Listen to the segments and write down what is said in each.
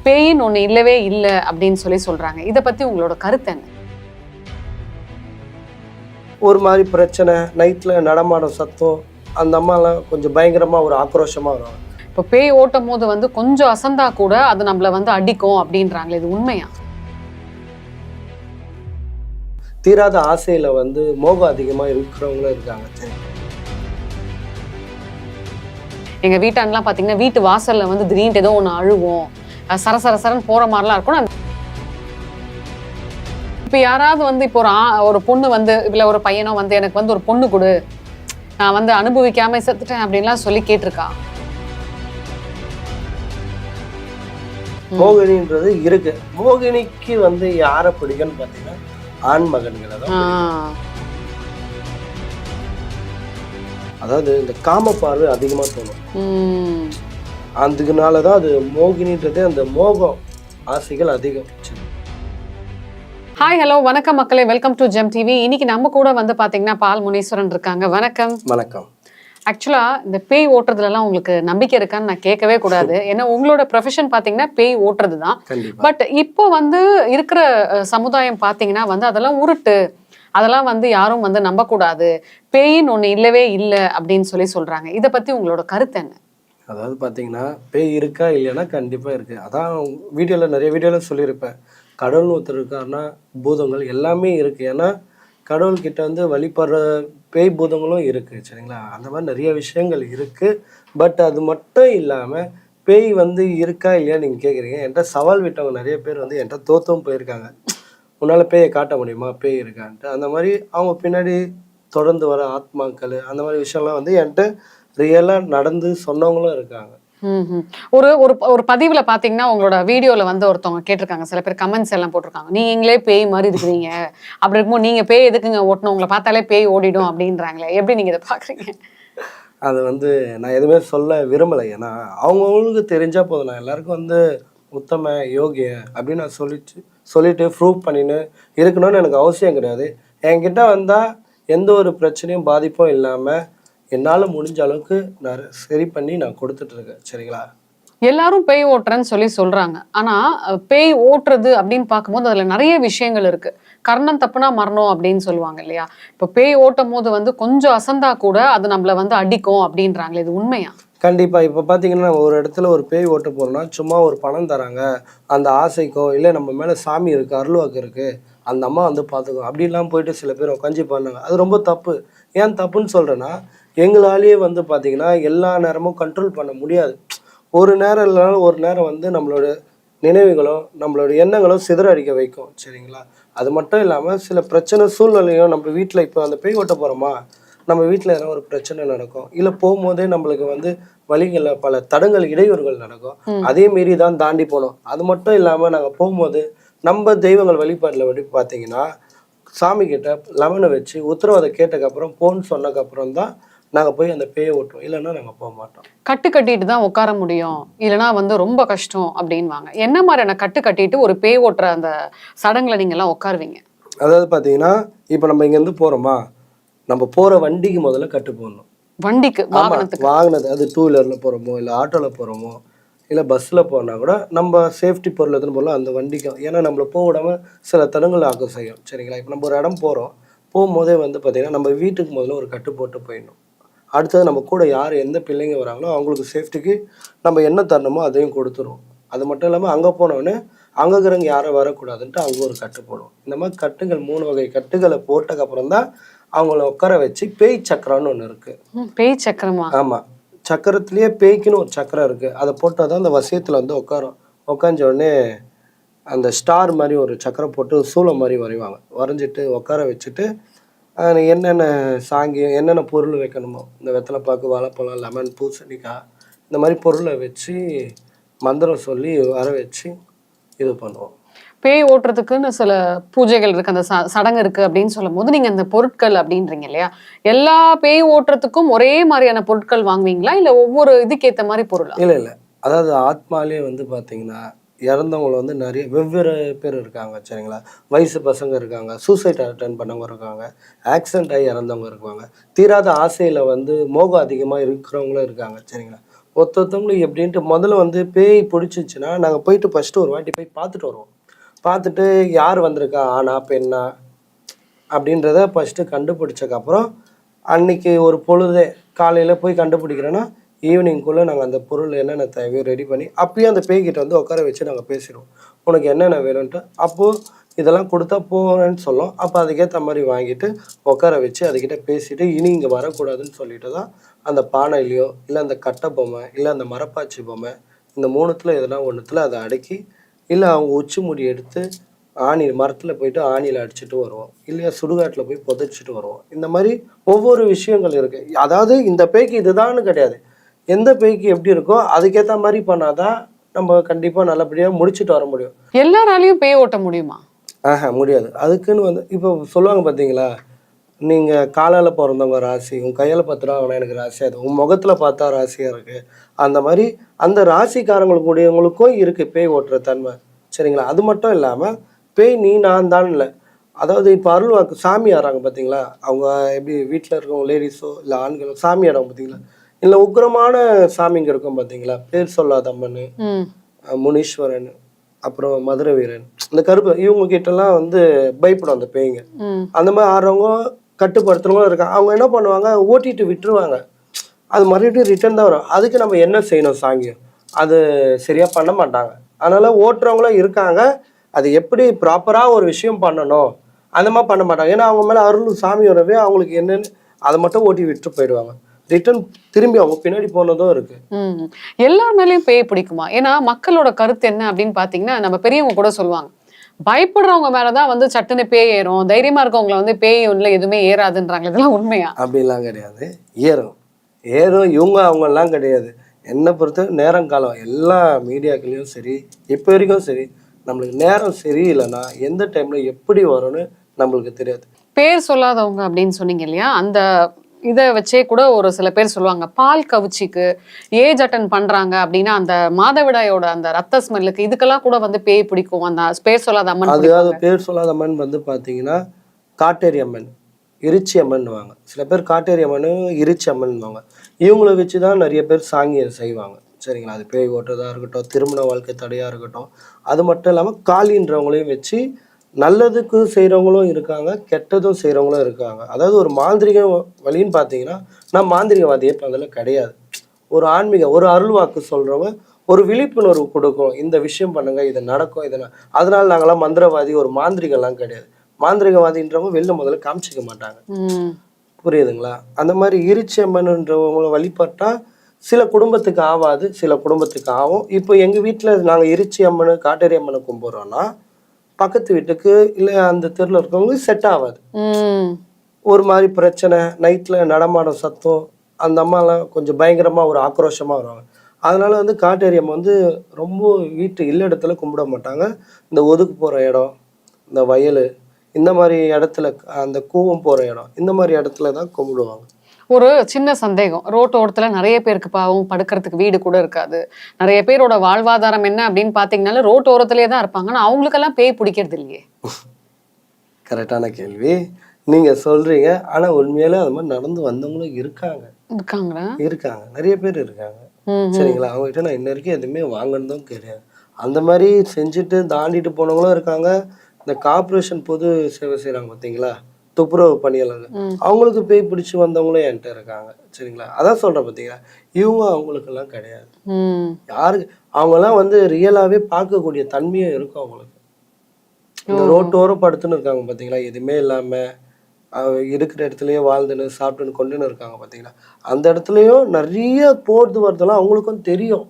பேயின்னு ஒண்ணு இல்லவே இல்லை அப்படின்னு சொல்றாங்க. இதை பத்தி உங்களோட கருத்து என்ன? ஒரு மாதிரி பிரச்சனை, நைட்ல நடமாடும் சத்தம், அந்த அம்மாலாம் கொஞ்சம் பயங்கரமா ஒரு ஆக்ரோஷமா வரும். இப்போ பேய் ஓட்டும் போது வந்து கொஞ்சம் அசந்தா கூட அது நம்மள வந்து அடிக்கும் அப்படின்றாங்களே, இது உண்மையா? தீராத ஆசையில வந்து மோகம் அதிகமா இருக்கிறவங்களும் இருக்காங்க. எங்க வீட்டாண்டெல்லாம் பாத்தீங்கன்னா வீட்டு வாசல்ல வந்து திடீர்னு ஏதோ ஒண்ணு அழுவும், சரசரன்னு போற மாதிரிலாம் இருக்கும். இப்ப யாராவது வந்து இப்போ ஒரு பொண்ணு வந்து இல்ல ஒரு பையனோ வந்து எனக்கு வந்து ஒரு பொண்ணு கொடு, நான் வந்து அனுபவிக்காம செத்துட்டேன் அப்படின்லாம் சொல்லி கேட்டிருக்கா? மோகினின்றது இருக்கு. மோகினிக்கு வந்து யாரை பிடிக்கும்னு பாத்தீங்கன்னா ஆண் மகன்களை தான். அதாவது இந்த காம பார்வை அதிகமா தோணும். அதுக்குனாலதான் அது மோகினின்றது, அந்த மோகம் ஆசைகள் அதிகம். ஹாய், ஹலோ, வணக்கம் மக்களே, வெல்கம் டு ஜெம் டிவி. இன்னைக்கு நம்ம கூட வந்து பாத்தீங்கன்னா பால் முனீஸ்வரன் இருக்காங்க. வணக்கம். வணக்கம். ஆக்சுவலா இந்த பேய் ஓட்டுறதுலாம் உங்களுக்கு நம்பிக்கை இருக்கான்னு நான் கேட்கவே கூடாது. ஏன்னா உங்களோட ப்ரொஃபஷன் பாத்தீங்கன்னா பேய் ஓட்டுறது தான். பட் இப்போ வந்து இருக்கிற சமுதாயம் பாத்தீங்கன்னா வந்து அதெல்லாம் உருட்டு, அதெல்லாம் வந்து யாரும் வந்து நம்பக்கூடாது, பேயின்னு ஒண்ணு இல்லவே இல்லை அப்படின்னு சொல்றாங்க. இதை பத்தி உங்களோட கருத்து என்ன? அதாவது பாத்தீங்கன்னா பேய் இருக்கா இல்லைன்னா கண்டிப்பா இருக்கு. அதான் நிறைய வீடியோல சொல்லியிருப்பேன். கடவுள்னு ஒருத்தர் இருக்காருன்னா பூதங்கள் எல்லாமே இருக்கு. ஏன்னா கடவுள்கிட்ட வந்து வழிபடுற பேய் பூதங்களும் இருக்கு, சரிங்களா? அந்த மாதிரி நிறைய விஷயங்கள் இருக்கு. பட் அது மட்டும் இல்லாம பேய் வந்து இருக்கா இல்லையா நீங்க கேட்குறீங்க. என்கிட்ட சவால் விட்டவங்க நிறைய பேர் வந்து என்கிட்ட தோத்தும் போயிருக்காங்க. உன்னால பேயை காட்ட முடியுமா, பேய் இருக்கான்ட்டு. அந்த மாதிரி அவங்க பின்னாடி தொடர்ந்து வர ஆத்மாக்கள், அந்த மாதிரி விஷயம்லாம் வந்து என்கிட்ட ரியலா நடந்து சொன்னவங்களும் இருக்காங்க. ஒரு ஒரு பதிவுல பாத்தீங்கன்னா உங்களோட வீடியோல வந்து ஒருத்தவங்க கேட்டிருக்காங்க, சில பேர் கமெண்ட்ஸ் எல்லாம் போட்டிருக்காங்க, நீங்களே பேய் மாதிரி இருக்கிறீங்க, அப்படி இருக்கும்போது நீங்க பேய் எதுக்குங்க ஓட்டணும், உங்களை பார்த்தாலே பேய் ஓடிடும் அப்படின்றாங்களே, எப்படி நீங்க இதை பாக்குறீங்க? அது வந்து நான் எதுவுமே சொல்ல விரும்பலை. ஏன்னா அவங்கவுங்களுக்கு தெரிஞ்சா போதும். நான் எல்லாருக்கும் வந்து உத்தம யோகிய அப்படின்னு நான் சொல்லிட்டு ப்ரூவ் பண்ணின்னு இருக்கணும்னு எனக்கு அவசியம் கிடையாது. என்கிட்ட வந்தால் எந்த ஒரு பிரச்சனையும் பாதிப்பும் இல்லாமல் என்னால் முடிஞ்ச அளவுக்கு நான் சரி பண்ணி நான் கொடுத்துட்ருக்கேன், சரிங்களா? எல்லாரும் பேய் ஓட்டுறேன்னு சொல்றாங்க. ஆனா பேய் ஓட்டுறது அப்படின்னு பார்க்கும்போது அதுல நிறைய விஷயங்கள் இருக்கு. கர்ணம் தப்புனா மரணம் அப்படின்னு சொல்லுவாங்க இல்லையா? இப்போ பேய் ஓட்டும் போது வந்து கொஞ்சம் அசந்தா கூட அது நம்மள வந்து அடிக்கும் அப்படின்றாங்களே, இது உண்மையா? கண்டிப்பாக. இப்போ பார்த்தீங்கன்னா ஒரு இடத்துல ஒரு பேய் ஓட்ட போகிறோம்னா சும்மா ஒரு பணம் தராங்க, அந்த ஆசைக்கோ இல்லை நம்ம மேலே சாமி இருக்குது, அருள்வாக்கு இருக்குது, அந்த அம்மா வந்து பார்த்துக்கோ அப்படின்லாம் போயிட்டு சில பேர் உட்காந்து பண்ணாங்க. அது ரொம்ப தப்பு. ஏன் தப்புன்னு சொல்கிறேன்னா, எங்களாலேயே வந்து பார்த்திங்கன்னா எல்லா நேரமும் கண்ட்ரோல் பண்ண முடியாது. ஒரு நேரம் இல்லைனாலும் ஒரு நேரம் வந்து நம்மளோட நினைவுகளும் நம்மளோட எண்ணங்களும் சிதறடிக்க வைக்கும், சரிங்களா? அது மட்டும் இல்லாமல் சில பிரச்சனை சூழ்நிலையும் நம்ம வீட்டில் இப்போ அந்த பேய் ஓட்ட போகிறோமா, நம்ம வீட்டில் எதனா ஒரு பிரச்சனை நடக்கும், இல்லை போகும்போதே நம்மளுக்கு வந்து வழிகளில் பல தடங்கள் இடையூறுகள் நடக்கும். அதே மாரி தான் தாண்டி போனோம். அது மட்டும் இல்லாமல் நாங்கள் போகும்போது நம்ம தெய்வங்கள் வழிபாட்டில் வந்து பார்த்தீங்கன்னா சாமி கிட்ட லெமனை வச்சு உத்தரவாதம் கேட்டக்கப்புறம் போன்னு சொன்னக்கப்புறம் தான் நாங்கள் போய் அந்த பேயை ஓட்டுவோம். இல்லைன்னா நாங்கள் போக மாட்டோம். கட்டு கட்டிட்டு தான் உட்கார முடியும், இல்லைன்னா வந்து ரொம்ப கஷ்டம் அப்படின்வாங்க. என்ன மாதிரியான கட்டு கட்டிட்டு ஒரு பேய் ஓட்டுற அந்த சடங்குல நீங்கள்லாம் உட்காருவீங்க? அதாவது பார்த்தீங்கன்னா இப்போ நம்ம இங்கேருந்து போகிறோமா, நம்ம போகிற வண்டிக்கு முதல்ல கட்டு போடணும். வண்டிக்கு, வாங்கினது, அது டூ வீலரில் போகிறோமோ இல்லை ஆட்டோவில் போகிறோமோ இல்லை பஸ்ஸில் போனால் கூட நம்ம சேஃப்டி பொருள் எதுன்னு போடலாம் அந்த வண்டிக்கு. ஏன்னா நம்மளை போக விடாமல் சில தடங்கள் ஆக்க செய்யும், சரிங்களா? இப்போ நம்ம ஒரு இடம் போகும்போதே வந்து பார்த்திங்கன்னா நம்ம வீட்டுக்கு முதல்ல ஒரு கட்டு போட்டு போயிடணும். அடுத்தது நம்ம கூட யார் எந்த பிள்ளைங்க வராங்களோ அவங்களுக்கு சேஃப்டிக்கு நம்ம என்ன தரணுமோ அதையும் கொடுத்துருவோம். அது மட்டும் இல்லாமல் அங்கே போனோடனே அங்கே இருக்கிறவங்க யாரும் வரக்கூடாதுன்ட்டு அங்கே ஒரு கட்டு போடுவோம். இந்த மாதிரி கட்டுகள் 3 வகை கட்டுகளை போட்டக்கப்புறம் தான் அவங்கள உட்கார வச்சு பேய் சக்கரம்னு ஒன்று இருக்குது. பேய் சக்கரமா? ஆமாம், சக்கரத்துலேயே பேய்க்குன்னு ஒரு சக்கரம் இருக்குது. அதை போட்டால் தான் அந்த வசியத்தில் வந்து உட்காந்த உடனே அந்த ஸ்டார் மாதிரி ஒரு சக்கரம் போட்டு சூளம் மாதிரி வரைவாங்க. வரைஞ்சிட்டு உட்கார வச்சுட்டு என்னென்ன சாங்கியம் என்னென்ன பொருள் வைக்கணுமோ, இந்த வெத்தலைப்பாக்கு, வாழைப்பழம், லெமன், பூசணிக்காய், இந்த மாதிரி பொருளை வச்சு மந்திரம் சொல்லி வர வச்சு இது பண்ணுவோம். பேய் ஓட்டுறதுக்குன்னு சில பூஜைகள் இருக்கு, அந்த சடங்கு இருக்கு அப்படின்னு சொல்லும் போது நீங்க அந்த பொருட்கள் அப்படின்றீங்க இல்லையா? எல்லா பேய் ஓட்டுறதுக்கும் ஒரே மாதிரியான பொருட்கள் வாங்குவீங்களா, இல்லை ஒவ்வொரு இதுக்கு ஏற்ற மாதிரி பொருளா? இல்லை, அதாவது ஆத்மாலே வந்து பார்த்தீங்கன்னா இறந்தவங்களை வந்து நிறைய வெவ்வேறு பேர் இருக்காங்க, சரிங்களா? வயசு பசங்க இருக்காங்க, சூசைட் அட்டன் பண்ணவங்க இருக்காங்க, ஆக்சிடென்ட் ஆகி இறந்தவங்க இருக்காங்க, தீராத ஆசையில் வந்து மோகம் அதிகமாக இருக்கிறவங்களும் இருக்காங்க, சரிங்களா? ஒருத்தவங்களுக்கு எப்படின்ட்டு முதல்ல வந்து பேய் பிடிச்சிச்சுன்னா நாங்கள் போயிட்டு ஃபஸ்ட்டு ஒரு வாட்டி போய் பார்த்துட்டு வருவோம். பார்த்துட்டு யார் வந்திருக்கா, ஆணா பெண்ணா அப்படின்றத ஃபஸ்ட்டு கண்டுபிடிச்சக்கப்புறம் அன்னைக்கு ஒரு பொழுதே காலையில் போய் கண்டுபிடிக்கிறோன்னா ஈவினிங்குள்ளே நாங்கள் அந்த பொருள் என்னென்ன தேவையோ ரெடி பண்ணி அப்பயும் அந்த பேய்கிட்ட வந்து உட்கார வச்சு நாங்கள் பேசிடுவோம். உனக்கு என்னென்ன வேணும்ன்ட்டு. அப்போது இதெல்லாம் கொடுத்தா போகிறேன்னு சொல்லும். அப்போ அதுக்கேற்ற மாதிரி வாங்கிட்டு உட்கார வச்சு அதுக்கிட்ட பேசிட்டு இனி இங்கே வரக்கூடாதுன்னு சொல்லிட்டு தான் அந்த பானையிலையோ இல்லை அந்த கட்டை பொம்மை இல்லை அந்த மரப்பாச்சி பொம்மை இந்த மூணுத்தில் எதனா ஒன்றுத்தில் அதை அடக்கி இல்லை அவங்க உச்சி முடி எடுத்து ஆணி மரத்தில் போயிட்டு ஆணியில் அடிச்சுட்டு வருவோம். இல்லையா சுடுகாட்டில் போய் புதைச்சிட்டு வருவோம். இந்த மாதிரி ஒவ்வொரு விஷயங்கள் இருக்குது. அதாவது இந்த பேய்க்கு இதுதான்னு கிடையாது. எந்த பேய்க்கு எப்படி இருக்கோ அதுக்கேற்ற மாதிரி பண்ணாதான் நம்ம கண்டிப்பாக நல்லபடியாக முடிச்சுட்டு வர முடியும். எல்லாராலையும் பேய் ஓட்ட முடியுமா? முடியாது. அதுக்குன்னு வந்து இப்போ சொல்லுவாங்க பார்த்தீங்களா, நீங்கள் காலால் பிறந்தவங்க ராசி, உன் கையால் பார்த்துட்டாங்கன்னா எனக்கு ராசியாக இருக்குது, உன் முகத்தில் பார்த்தா ராசியாக இருக்குது. அந்த மாதிரி அந்த ராசிக்காரங்களுக்கு கூடியவங்களுக்கும் இருக்குது பேய் ஓட்டுற தன்மை. சரிங்களா? அது மட்டும் இல்லாமல் பேய் நீ நான் தான் இல்லை. அதாவது இப்போ அருள்வாக்கு சாமி ஆடுறாங்க பார்த்தீங்களா, அவங்க எப்படி வீட்டில் இருக்கவங்க லேடிஸோ இல்லை ஆண்களோ சாமி ஆடுறாங்க பார்த்தீங்களா, இல்லை உக்கிரமான சாமிங்க இருக்கும் பார்த்தீங்களா, பேர் சொல்லாத அம்மன், முனீஸ்வரன், அப்புறம் மதுரை வீரன், இந்த கருப்பு, இவங்க கிட்டலாம் வந்து பயப்படும் அந்த பேய்ங்க. அந்த மாதிரி ஆடுறவங்க கட்டுப்படுத்துறவங்களும் இருக்காங்க. அவங்க என்ன பண்ணுவாங்க, ஓட்டிட்டு விட்டுருவாங்க. அது மறுபடியும் ரிட்டர்ன் தான் வரும். அதுக்கு நம்ம என்ன செய்யணும் சாங்கியம், அது சரியாக பண்ண மாட்டாங்க. அதனால ஓட்டுறவங்களும் இருக்காங்க. அது எப்படி ப்ராப்பராக ஒரு விஷயம் பண்ணணும் அந்த மாதிரி பண்ண மாட்டாங்க. ஏன்னா அவங்க மேலே அருள் சாமி வரவே அவங்களுக்கு என்னன்னு அதை மட்டும் ஓட்டி விட்டு போயிடுவாங்க. ரிட்டர்ன் திரும்பி அவங்க பின்னாடி போனதும் இருக்கு. எல்லார் மேலேயும் பேய் பிடிக்குமா? ஏன்னா மக்களோட கருத்து என்ன அப்படின்னு பாத்தீங்கன்னா, நம்ம பெரியவங்க கூட சொல்லுவாங்க, பயப்படுறவங்க மேலதான் வந்து சட்டுன்னு பேய் ஏறும், தைரியமா இருக்கவங்களை வந்து பேய் ஒண்ணுல எதுவுமே ஏறாதுன்றாங்க. இதெல்லாம் உண்மையா? அப்படிலாம் கிடையாது. ஏறும் ஏறும் இவங்க அவங்க எல்லாம் கிடையாது. என்னை பொறுத்த நேரம் காலம் எல்லா மீடியாக்களையும் சரி இப்போ வரைக்கும் சரி, நம்மளுக்கு நேரம் சரியில்லைன்னா எந்த டைம்ல எப்படி வரும்னு நம்மளுக்கு தெரியாது. பேர் சொல்லாதவங்க அப்படின்னு சொன்னீங்க இல்லையா, அந்த இதை வச்சே கூட ஒரு சில பேர் சொல்லுவாங்க, பால் கவுச்சிக்கு ஏஜ் அட்டன் பண்றாங்க அப்படின்னா அந்த மாதவிடாயோட அந்த ரத்த ஸ்மெல்லுக்கு இதுக்கெல்லாம் கூட வந்து பேய் பிடிக்கும். அந்த பேர் சொல்லாத அம்மன், அதாவது பேர் சொல்லாத அம்மன் வந்து பாத்தீங்கன்னா காட்டேரி அம்மன், இருச்சி அம்மன்னுவாங்க. சில பேர் காட்டேரி அம்மனு இருச்சி அம்மன்னுவாங்க. இவங்கள வச்சுதான் நிறைய பேர் சாங்கியம் செய்வாங்க. சரிங்களா? அது பேய் ஓட்டுறதா இருக்கட்டும், திருமண வாழ்க்கை தடையா இருக்கட்டும். அது மட்டும் இல்லாமல் காளின்றவங்களையும் வச்சு நல்லதுக்கு செய்கிறவங்களும் இருக்காங்க, கெட்டதும் செய்கிறவங்களும் இருக்காங்க. அதாவது ஒரு மாந்திரிக வழின்னு பார்த்தீங்கன்னா நான் மாந்திரிகவாதியே இப்போ அதில் கிடையாது. ஒரு ஆன்மீக ஒரு அருள்வாக்கு சொல்கிறவங்க ஒரு விழிப்புணர்வு கொடுக்கும், இந்த விஷயம் பண்ணுங்க, இது நடக்கும், இதனால். அதனால நாங்களாம் மந்திரவாதி ஒரு மாந்திரிகெல்லாம் கிடையாது. மாந்திரிகவாதின்றவங்க வெளில முதல்ல காமிச்சிக்க மாட்டாங்க. புரியுதுங்களா? அந்த மாதிரி இருச்சி அம்மன்ன்றவங்களை வழிபட்டா சில குடும்பத்துக்கு ஆகாது, சில குடும்பத்துக்கு ஆகும். இப்போ எங்கள் வீட்டில் நாங்கள் இருச்சி அம்மனு காட்டேரி அம்மனை கும்பிட்றோன்னா பக்கத்து வீட்டுக்கு இல்லை அந்த தெருவில் இருக்கவங்களுக்கு செட் ஆகாது. ஒரு மாதிரி பிரச்சனை, நைட்டில் நடமாடும் சத்தம், அந்த அம்மாலாம் கொஞ்சம் பயங்கரமாக ஒரு ஆக்ரோஷமாக வருவாங்க. அதனால வந்து காட்டேரி அம்மா வந்து ரொம்ப வீட்டு இல்ல இடத்துல கும்பிட மாட்டாங்க. இந்த ஒதுக்கு போகிற இடம், இந்த வயல், இந்த மாதிரி இடத்துல, அந்த கூவம் போகிற இடம், இந்த மாதிரி இடத்துல தான் கும்பிடுவாங்க. ஒரு சின்ன சந்தேகம், ரோட்டோரத்துல நிறைய பேருக்கு பாவம் படுக்கிறதுக்கு வீடு கூட இருக்காது. நிறைய பேரோட வாழ்வாதாரம் என்ன அப்படின்னு பாத்தீங்கன்னா ரோட்டோரத்திலே தான் இருப்பாங்க. ஆனா அவங்களுக்கெல்லாம் பேய் பிடிக்கிறது இல்லையே. கரெக்டான கேள்வி நீங்க சொல்றீங்க. ஆனா உண்மையிலே அது மாதிரி நடந்து வந்தவங்களும் இருக்காங்க, நிறைய பேர் இருக்காங்க. சரிங்களா? அவங்ககிட்ட நான் இன்ன வரைக்கும் எதுவுமே வாங்கினதும் கிடையாது. அந்த மாதிரி செஞ்சுட்டு தாண்டிட்டு போனவங்களும் இருக்காங்க. இந்த கார்பரேஷன் பொது சேவை செய்யறாங்க பார்த்தீங்களா, துப்புரவு பணியாளர்கள், அவங்களுக்கு பேய் பிடிச்சி வந்தவங்களும் என்கிட்ட இருக்காங்க. சரிங்களா? அதான் சொல்றேன் பார்த்தீங்களா, இவங்க அவங்களுக்கெல்லாம் கிடையாது. யாருக்கு அவங்கெல்லாம் வந்து ரியலாவே பார்க்கக்கூடிய தன்மையும் இருக்கும் அவங்களுக்கு. இந்த ரோட்டோரம் படுத்துன்னு இருக்காங்க பார்த்தீங்களா, எதுவுமே இல்லாம இருக்கிற இடத்துலயே வாழ்ந்துன்னு சாப்பிட்டுன்னு கொண்டுன்னு இருக்காங்க பார்த்தீங்களா, அந்த இடத்துலயும் நிறைய போறது வரதெல்லாம் அவங்களுக்கும் தெரியும்.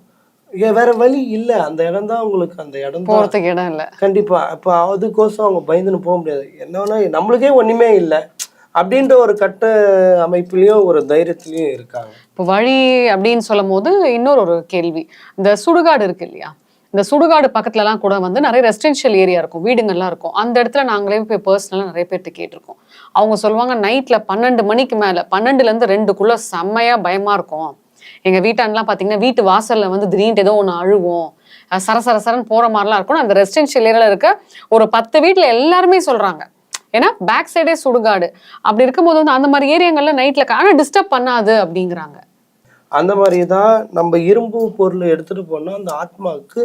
வேற வழி இல்ல, அந்த இடம் தான் உங்களுக்கு, அந்த இடம் போறதுக்கு இடம் இல்ல. கண்டிப்பா. அப்ப அதுக்கோசம் அவங்க பயந்துன்னு போக முடியாது. என்னன்னா நம்மளுக்கே ஒண்ணுமே இல்லை அப்படின்ற ஒரு கட்ட அமைப்புலயும் ஒரு தைரியத்திலயும் இருக்காங்க. இப்போ வழி அப்படின்னு சொல்லும் போது இன்னொரு ஒரு கேள்வி, இந்த சுடுகாடு இருக்கு இல்லையா, இந்த சுடுகாடு பக்கத்துலலாம் கூட வந்து நிறைய ரெசிடென்ஷியல் ஏரியா இருக்கும், வீடுங்கள்லாம் இருக்கும். அந்த இடத்துல நாங்களே போய் பர்சனலாக நிறைய பேர்கிட்ட கேட்டிருக்கோம். அவங்க சொல்லுவாங்க, நைட்ல 12 மணிக்கு மேல 12லேருந்து 2க்குள்ள செம்மையா பயமா இருக்கும். எங்க வீட்டாண்டெல்லாம் பாத்தீங்கன்னா வீட்டு வாசல்ல வந்து திடீர்னு ஏதோ ஒன்று அழுவோம், சரசரன்னு போற மாதிரிலாம் இருக்கும். அந்த ரெசிடென்ஷியல் ஏரியால இருக்க ஒரு 10 வீட்டுல எல்லாருமே சொல்றாங்க. ஏன்னா பேக் சைடே சுடுகாடு. அப்படி இருக்கும்போது வந்து அந்த மாதிரி ஏரியாங்கள்ல நைட்ல ஆனா டிஸ்டர்ப் பண்ணாது அப்படிங்கிறாங்க. அந்த மாதிரி தான் நம்ம இரும்பு பொருள் எடுத்துட்டு போனா அந்த ஆத்மாவுக்கு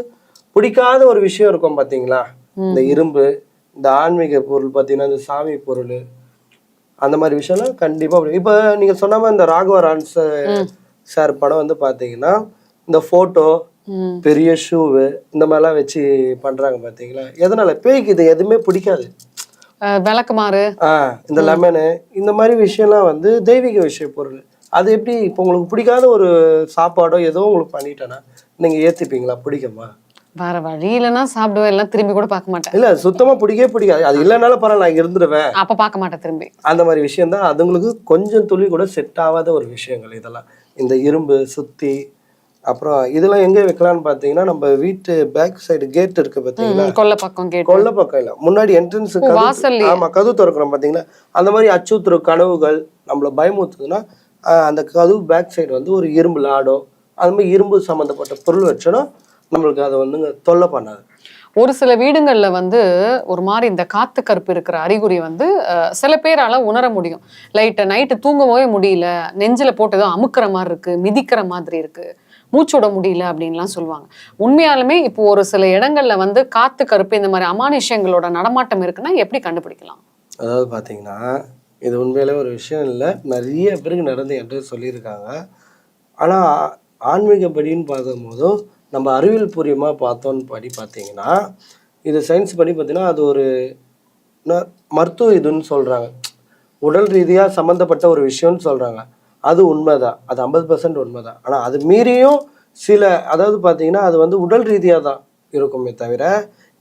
பிடிக்காத ஒரு விஷயம் இருக்கும் பாத்தீங்களா. இந்த இரும்பு, இந்த ஆன்மீக பொருள் பாத்தீங்கன்னா, இந்த சாமி பொருள், அந்த மாதிரி விஷயம்லாம் கண்டிப்பா இப்ப நீங்க சொன்ன மாதிரி இந்த ராகவரான் சார் படம் வந்து பாத்தீங்கன்னா, இந்த போட்டோ, பெரிய ஷூவு, இந்த மாதிரிலாம் வச்சு பண்றாங்க பாத்தீங்களா. எதனால பேய்க்கு இது எதுவுமே பிடிக்காது. விளக்குமாறு, இந்த லெமனு, இந்த மாதிரி விஷயம்லாம் வந்து தெய்வீக விஷய பொருள். அது எப்படி இப்போ உங்களுக்கு பிடிக்காத ஒரு சாப்பாடோ ஏதோ உங்களுக்கு பண்ணிட்டேன்னா நீங்க ஏத்துப்பீங்களா? பிடிக்குமா? வேற வழி இல்லைன்னா சாப்பிடுவேன், எல்லாம் திரும்பி கூட பார்க்க மாட்டேன். இல்ல சுத்தமா பிடிக்கவே பிடிக்காது. அது இல்லைனாலும் பரவாயில்ல, நான் இருந்துருவேன், அப்ப பார்க்க மாட்டேன் திரும்பி. அந்த மாதிரி விஷயம் தான் அதுங்களுக்கு கொஞ்சம் துளி கூட செட் ஆகாத ஒரு விஷயங்கள் இதெல்லாம். இந்த இரும்பு சுத்தி, அப்புறம் இதெல்லாம் எங்க வைக்கலாம்னு பாத்தீங்கன்னா, நம்ம வீட்டு பேக் சைடு கேட் இருக்கு பாத்தீங்களா, கொல்லை பக்கம் கேட், கொல்லை பக்கம் இல்ல, முன்னாடி என்ட்ரன்ஸ் ஆமா கதவு திறக்கிறோம் பாத்தீங்களா, அந்த மாதிரி அச்சுறுத்துற கனவுகள் நம்மள பயமுறுத்துதுன்னா அந்த கதவு பேக் சைடு வந்து ஒரு இரும்பு லாடோ, அது மாதிரி இரும்பு சம்பந்தப்பட்ட பொருள் வச்சோன்னா நம்மளுக்கு அதை வந்து தொல்லை பண்ணாது. ஒரு சில வீடுங்கள்ல வந்து ஒரு மாதிரி இந்த காத்து கருப்பு இருக்கிற அறிகுறி வந்து சில பேரால உணர முடியும். நைட்டு தூங்கவே முடியல, நெஞ்சில போட்டு ஏதோ அமுக்கிற மாதிரி இருக்கு, மிதிக்கிற மாதிரி இருக்கு, மூச்சோட முடியல அப்படின்லாம் சொல்லுவாங்க. உண்மையாலுமே இப்போ ஒரு சில இடங்கள்ல வந்து காத்து கருப்பு இந்த மாதிரி அமானுஷ்யங்களோட நடமாட்டம் இருக்குன்னா எப்படி கண்டுபிடிக்கலாம்? அதாவது பார்த்தீங்கன்னா, இது உண்மையிலே ஒரு விஷயம் இல்லை, நிறைய பேருக்கு நடந்து என்று சொல்லியிருக்காங்க. ஆனால் ஆன்மீகப்படின்னு பார்க்கும்போதும் நம்ம அறிவியல் பூர்வமாக பார்த்தோன்னு பார்த்தீங்கன்னா, இது சயின்ஸ் படி பார்த்தீங்கன்னா அது ஒரு மருத்துவ இதுன்னு சொல்கிறாங்க, உடல் ரீதியாக சம்மந்தப்பட்ட ஒரு விஷயம்னு சொல்கிறாங்க. அது உண்மைதான், அது 50% உண்மைதான். ஆனால் அது மீறியும் சில, அதாவது பார்த்தீங்கன்னா அது வந்து உடல் ரீதியாக தான் இருக்குமே தவிர,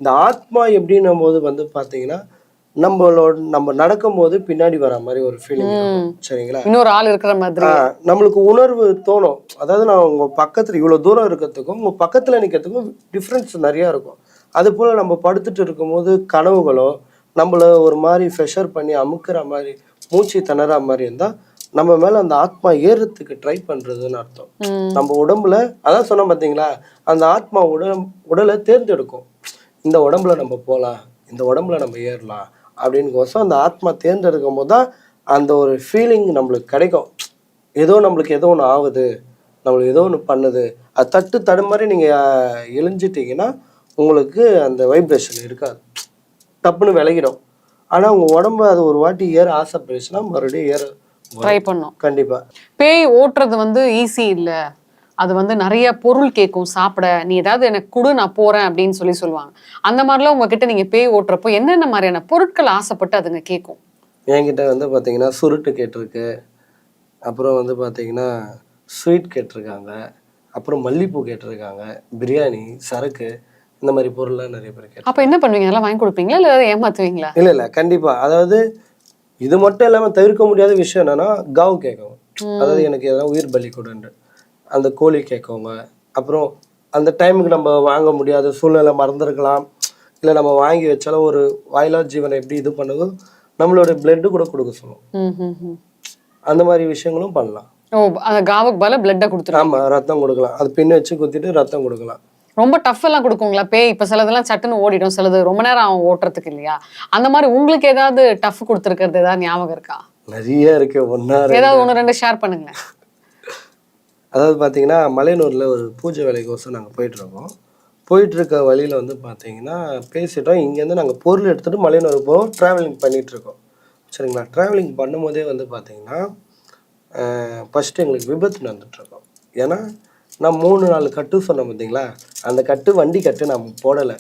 இந்த ஆத்மா எப்படின்னும் போது வந்து பார்த்தீங்கன்னா நம்ம நடக்கும் போது பின்னாடி வர மாதிரி ஒரு ஃபீலிங் இருக்கும். சரிங்களா, இன்னொரு ஆள் இருக்கிற மாதிரி நம்மளுக்கு உணர்வு தோணும். அதாவது நான் உங்க பக்கத்துல இவ்வளவு தூரம் இருக்கிறதுக்கும் உங்க பக்கத்துல நிக்கிறதுக்கும் டிஃப்ரென்ஸ் நிறைய இருக்கும். அது போல நம்ம படுத்துட்டு இருக்கும் போது கனவுகளோ நம்மள ஒரு மாதிரி ப்ரெஷர் பண்ணி அமுக்குற மாதிரி, மூச்சு திணற மாதிரி இருந்தா நம்ம மேல அந்த ஆத்மா ஏறுறதுக்கு ட்ரை பண்றதுன்னு அர்த்தம். நம்ம உடம்புல, அதான் சொன்ன பாத்தீங்களா, அந்த ஆத்மா உடலை தேர்ந்தெடுக்கும். இந்த உடம்புல நம்ம போகலாம், இந்த உடம்புல நம்ம ஏறலாம் அப்படின்னுக்கோசம் அந்த ஆத்மா தேர்ந்தெடுக்கும் போது தான் அந்த ஒரு ஃபீலிங் நம்மளுக்கு கிடைக்கும். ஏதோ நம்மளுக்கு ஏதோ ஒன்று ஆகுது, நம்மளுக்கு ஏதோ ஒன்று பண்ணுது, அது தடுமாறி நீங்கள் எழுஞ்சிட்டிங்கன்னா உங்களுக்கு அந்த வைப்ரேஷன் இருக்காது, டப்புன்னு விலகிடும். ஆனால் உங்கள் உடம்பு அது ஒரு வாட்டி ஏற ஆசைப்படுச்சுன்னா மறுபடியும் ஏற ட்ரை பண்ணும். கண்டிப்பாக. பேய் ஓட்டுறது வந்து ஈஸி இல்லை, அது வந்து நிறைய பொருள் கேட்கும் சாப்பிட, நீ ஏதாவது எனக்கு கொடு நான் போறேன் அப்படின்னு சொல்லுவாங்க. அந்த மாதிரிலாம் உங்ககிட்ட நீங்க பேய் ஓட்டுறப்போ என்னென்ன மாதிரியான பொருட்கள் ஆசைப்பட்டு அதுங்க கேட்கும்? என்கிட்ட வந்து பார்த்தீங்கன்னா சுருட்டு கேட்டிருக்கு, அப்புறம் வந்து பார்த்தீங்கன்னா ஸ்வீட் கேட்டிருக்காங்க, அப்புறம் மல்லிப்பூ கேட்டிருக்காங்க, பிரியாணி, சரக்கு, இந்த மாதிரி பொருள்லாம் நிறைய பேர் கேட்டு. அப்போ என்ன பண்ணுவீங்க? அதெல்லாம் வாங்கி கொடுப்பீங்களா இல்லை ஏதாவது ஏமாத்துவீங்களா? இல்லை இல்லை, கண்டிப்பாக. அதாவது இது மட்டும் இல்லாமல் தவிர்க்க முடியாத விஷயம் என்னன்னா காவு கேட்கும். அதாவது எனக்கு எதனா உயிர் பலி கொடுன்னு அந்த கோழி கேட்கவங்க. அப்புறம் அந்த டைமுக்கு நம்ம வாங்க முடியாத சூழ்நிலை மறந்துருக்கலாம், இல்லை நம்ம வாங்கி வச்சாலும் ஒரு வாயிலா ஜீவனை எப்படி இது பண்ணுதோ நம்மளோட பிளட்டு கூட கொடுக்க சொல்லுவோம். அந்த மாதிரி விஷயங்களும் பண்ணலாம். ஓ, அந்த காவுக்கு பதிலா பிளட்டை கொடுத்துருவோம். ஆமாம், ரத்தம் கொடுக்கலாம், அது பின்ன வச்சு குத்திட்டு ரத்தம் கொடுக்கலாம். ரொம்ப டஃப் எல்லாம் கொடுக்குங்களா பேய்? இப்போ சிலதெல்லாம் சட்டுன்னு ஓடிடும், சிலது ரொம்ப நேரம் ஆகும் ஓட்டுறதுக்கு இல்லையா? அந்த மாதிரி உங்களுக்கு ஏதாவது டஃப் கொடுத்துருக்கிறது ஏதாவது ஞாபகம் இருக்கா? நிறைய இருக்கு. ஏதாவது 1-2 ஷேர் பண்ணுங்க. அதாவது பார்த்தீங்கன்னா மலையனூரில் ஒரு பூஜை வேலைக்கோசம் நாங்கள் போயிட்டுருக்கோம். போயிட்டுருக்க வழியில் வந்து பார்த்தீங்கன்னா பேசிட்டோம், இங்கேருந்து நாங்கள் பொருள் எடுத்துகிட்டு மலையனூர் போகிறோம், ட்ராவலிங் பண்ணிகிட்ருக்கோம். சரிங்களா, ட்ராவலிங் பண்ணும்போதே வந்து பார்த்தீங்கன்னா ஃபஸ்ட்டு எங்களுக்கு விபத்து நடந்துகிட்ருக்கோம். ஏன்னா நான் 3-4 கட்டு சொன்னேன் பார்த்தீங்களா, அந்த கட்டு வண்டி கட்டு நான் போடலை.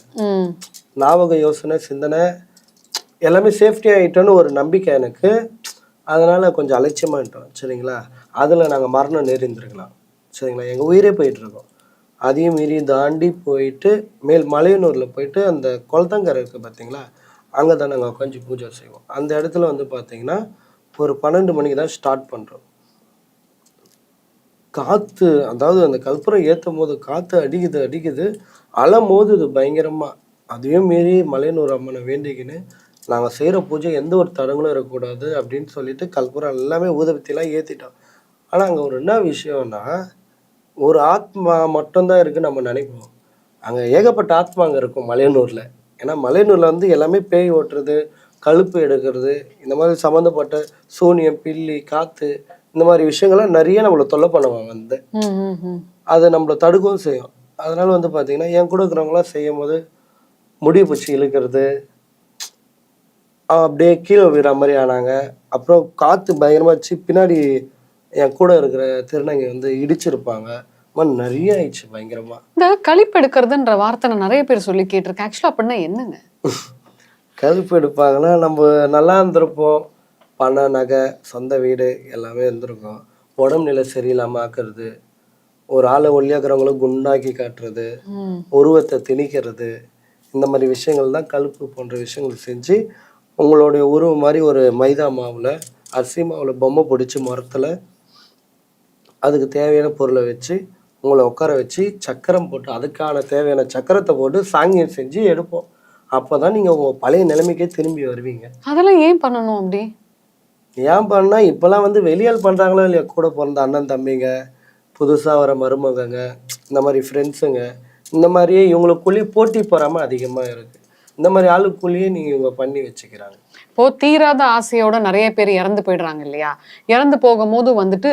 ஞாபக யோசனை சிந்தனை எல்லாமே சேஃப்டி ஆகிட்டோன்னு ஒரு நம்பிக்கை எனக்கு, அதனால் கொஞ்சம் அலட்சியமாகிட்டோம். சரிங்களா, அதில் நாங்கள் மரணம் நேர்ந்திருக்கலாம். சரிங்களா, எங்கள் உயிரே போயிட்டுருக்கோம். அதையும் மீறி தாண்டி போயிட்டு மேல் மலையனூரில் போயிட்டு அந்த குளத்தங்கரை இருக்குது பார்த்தீங்களா, அங்கே தான் நாங்கள் உட்காந்து பூஜை செய்வோம். அந்த இடத்துல வந்து பார்த்தீங்கன்னா ஒரு 12 மணிக்கு தான் ஸ்டார்ட் பண்ணுறோம். காற்று, அதாவது அந்த கற்பூரம் ஏற்றும் போது காற்று அடிக்குது, அலை மோதுது பயங்கரமாக. அதையும் மீறி மலையனூர் அம்மனை வேண்டிக்கின்னு நாங்கள் செய்கிற பூஜை எந்த ஒரு தடங்களும் இருக்கக்கூடாது அப்படின்னு சொல்லிட்டு கற்பூரம் எல்லாமே ஊதுபத்திலாம் ஏற்றிட்டோம். ஆனால் அங்கே ஒரு என்ன விஷயம்னா, ஒரு ஆத்மா மட்டும்தான் இருக்குன்னு நம்ம நினைப்போம், அங்கே ஏகப்பட்ட ஆத்மா அங்கே இருக்கும் மலையனூரில். ஏன்னா மலையனூரில் வந்து எல்லாமே பேய் ஓட்டுறது, கழுப்பு எடுக்கிறது, இந்த மாதிரி சம்மந்தப்பட்ட சூனியம், பில்லி, காற்று, இந்த மாதிரி விஷயங்கள்லாம் நிறைய நம்மளை தொல்லை பண்ணுவாங்க வந்து. அதை நம்மளை தடுக்கவும் செய்யும். அதனால வந்து பார்த்தீங்கன்னா என் கூட இருக்கிறவங்களாம் செய்யும் போது முடி பிடிச்சி இழுக்கிறது, அப்படியே கீழே விடுற மாதிரி ஆனாங்க. அப்புறம் காற்று பயங்கரமாக வச்சு பின்னாடி என் கூட இருக்கிற திருநங்கை வந்து இடிச்சிருப்பாங்க. நிறைய ஆயிடுச்சு பயங்கரமா. இந்த கழிப்பு எடுக்கிறதுன்ற வார்த்தை நான் நிறைய பேர் சொல்லி கேட்டிருக்கேன். ஆக்சுவலா அப்படின்னா என்னங்க? கழிப்பு எடுப்பாங்கன்னா நம்ம நல்லா இருந்திருப்போம், பணம் நகை சொந்த வீடு எல்லாமே இருந்திருக்கும். உடம்பு நிலை சரியில்லாமல் ஆக்குறது, ஒரு ஆளை ஒல்லியாக்குறவங்களும் குண்டாக்கி காட்டுறது, உருவத்தை திணிக்கிறது, இந்த மாதிரி விஷயங்கள் தான் கழிப்பு போன்ற விஷயங்கள் செஞ்சு உங்களுடைய உருவம் மாதிரி ஒரு மைதா மாவில் அரிசி மாவில் பொம்மை பிடிச்சி மரத்தில் அதுக்கு தேவையான பொருளை வச்சு உங்களை உட்கார வச்சு சக்கரம் போட்டு அதுக்கான தேவையான சக்கரத்தை போட்டு சாங்கியம் செஞ்சு எடுப்போம். அப்போ தான் நீங்கள் உங்கள் பழைய நிலைமைக்கே திரும்பி வருவீங்க. அதெல்லாம் ஏன் பண்ணணும் அப்படி? ஏன் பண்ணால் இப்போலாம் வந்து வெளியால் பண்ணுறாங்களோ இல்லையா, கூட பிறந்த அண்ணன் தம்பிங்க, புதுசாக வர மருமகங்க, இந்த மாதிரி ஃப்ரெண்ட்ஸுங்க, இந்த மாதிரியே இவங்களுக்குள்ளேயே போட்டி பொறாமல் அதிகமாக இருக்குது. இந்த மாதிரி ஆளுக்குள்ளேயே நீங்கள் இவங்க பண்ணி வச்சுக்கிறாங்க. இப்போ தீராத ஆசையோட நிறைய பேர் இறந்து போயிடுறாங்க இல்லையா? இறந்து போகும்போது வந்துட்டு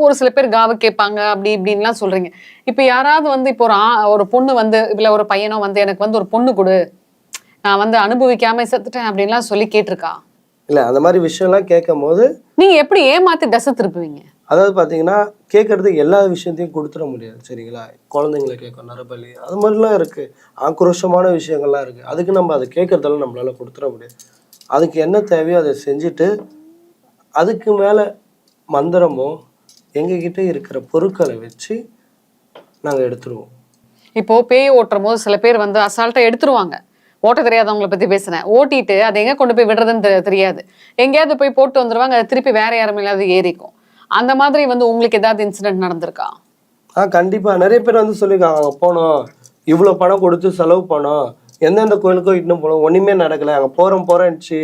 ஒரு சில பேர் காவு கேட்பாங்க, அப்படி இப்படின்லாம் சொல்றீங்க. இப்போ யாராவது வந்து இப்போ ஒரு பொண்ணு வந்து இல்லை ஒரு பையனோ வந்து எனக்கு வந்து ஒரு பொண்ணு கொடு, நான் வந்து அனுபவிக்காம செத்துட்டேன் அப்படின்லாம் சொல்லி கேட்டிருக்கா? இல்லை, அந்த மாதிரி விஷயம்லாம் கேட்கும் போது நீங்க எப்படி ஏமாத்தி தசை திருப்புவீங்க? அதாவது பார்த்தீங்கன்னா கேட்கறது எல்லா விஷயத்தையும் கொடுத்துட முடியாது, சரிங்களா? குழந்தைங்களை கேட்கும் நரபலி, அது மாதிரிலாம் இருக்குது. ஆக்ரோஷமான விஷயங்கள்லாம் இருக்குது. அதுக்கு நம்ம அதை கேட்கறதெல்லாம் நம்மளால கொடுத்துட முடியாது. அதுக்கு என்ன தேவையோ அதை செஞ்சுட்டு அதுக்கு மேலே மந்திரமோ எங்ககிட்ட இருக்கிற பொருட்களை வச்சு நாங்கள் எடுத்துருவோம். இப்போ பேய் ஓட்டுற போது சில பேர் வந்து அசால்ட்டா எடுத்துருவாங்க. ஓட்ட தெரியாதவங்களை பத்தி பேசுறேன். ஓட்டிட்டு அதை எங்க கொண்டு போய் விடுறதுன்னு தெரியாது. எங்கேயாவது போய் போட்டு வந்துருவாங்க, அதை திருப்பி வேற யாரும் இல்லாத ஏறிக்கும். அந்த மாதிரி வந்து உங்களுக்கு ஏதாவது இன்சிடென்ட் நடந்திருக்கா? கண்டிப்பாக நிறைய பேர் வந்து சொல்லியிருக்காங்க, அங்கே போனோம், இவ்வளோ பணம் கொடுத்து செலவு பண்ணோம், எந்தெந்த கோயிலுக்கோ இட்டுன்னு போனோம், ஒன்றுமே நடக்கலை, அங்கே போகிறோன்னுச்சு,